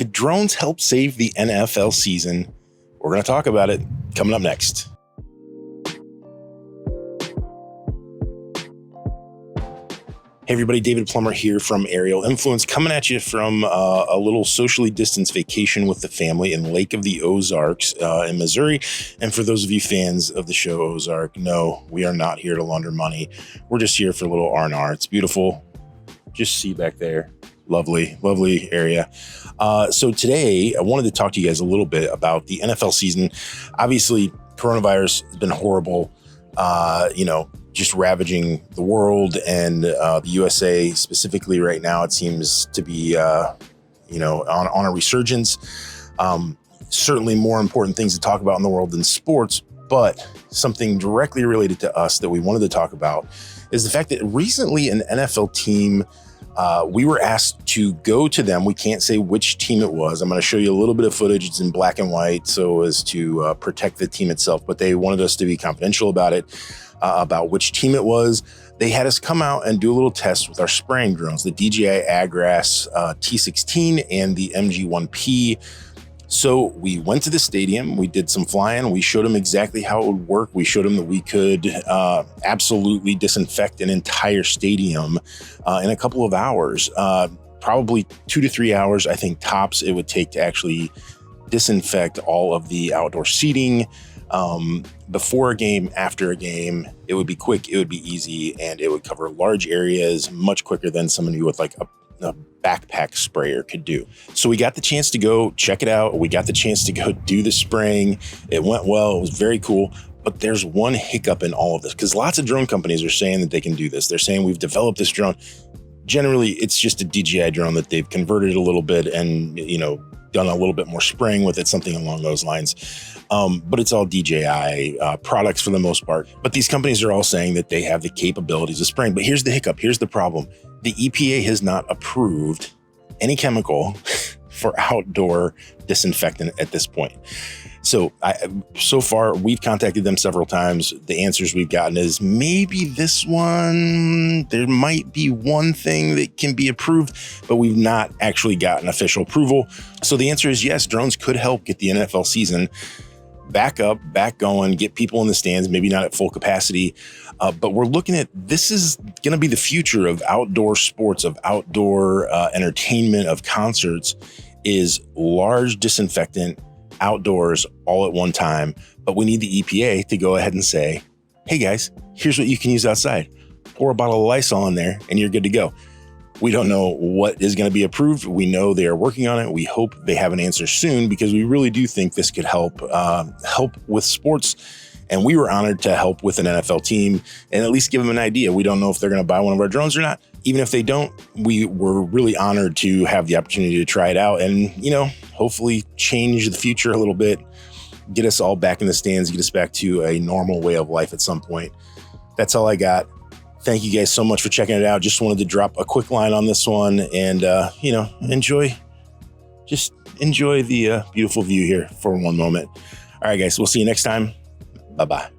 Could drones help save the NFL season? We're going to talk about it coming up next. Hey everybody, David Plummer here from Aerial Influence, coming at you from a little socially distanced vacation with the family in Lake of the Ozarks in Missouri. And for those of you fans of the show Ozark, no, we are not here to launder money. We're just here for a little R&R. It's beautiful. Just see back there. Lovely, lovely area. So today I wanted to talk to you guys a little bit about the NFL season. Obviously, coronavirus has been horrible, just ravaging the world and the USA specifically right now. It seems to be, on a resurgence. Certainly more important things to talk about in the world than sports, but something directly related to us that we wanted to talk about is the fact that recently an NFL team, we were asked to go to them. We can't say which team it was. I'm going to show you a little bit of footage. It's in black and white so as to protect the team itself, but they wanted us to be confidential about it. About which team it was. They had us come out and do a little test with our spraying drones, the DJI Agras T16 and the MG1P. So we went to the stadium, we did some flying, we showed them exactly how it would work. We showed them that we could absolutely disinfect an entire stadium in a couple of hours, probably 2 to 3 hours, I think tops it would take to actually disinfect all of the outdoor seating. Before a game, after a game, it would be quick, it would be easy, and it would cover large areas much quicker than somebody with like a backpack sprayer could do. So we got the chance to go check it out. We got the chance to go do the spraying. It went well. It was very cool. But there's one hiccup in all of this because lots of drone companies are saying that they can do this. They're saying we've developed this drone. Generally, it's just a DJI drone that they've converted a little bit and, done a little bit more spraying with it, something along those lines. But it's all DJI products for the most part. But these companies are all saying that they have the capabilities of spraying. But here's the hiccup. Here's the problem. The EPA has not approved any chemical for outdoor disinfectant at this point. So far, we've contacted them several times. The answers we've gotten is maybe this one, there might be one thing that can be approved, but we've not actually gotten official approval. So the answer is yes, drones could help get the NFL season back up, back going, get people in the stands, maybe not at full capacity. But we're looking at, this is going to be the future of outdoor sports, of outdoor entertainment, of concerts, is large disinfectant outdoors all at one time. But we need the EPA to go ahead and say, hey guys, here's what you can use outside. Pour a bottle of Lysol in there and you're good to go. We don't know what is going to be approved. We know they are working on it. We hope they have an answer soon because we really do think this could help with sports. And we were honored to help with an NFL team and at least give them an idea. We don't know if they're going to buy one of our drones or not. Even if they don't, we were really honored to have the opportunity to try it out and, hopefully change the future a little bit, get us all back in the stands, get us back to a normal way of life at some point. That's all I got. Thank you guys so much for checking it out. Just wanted to drop a quick line on this one and, enjoy the beautiful view here for one moment. All right, guys, we'll see you next time. Bye-bye.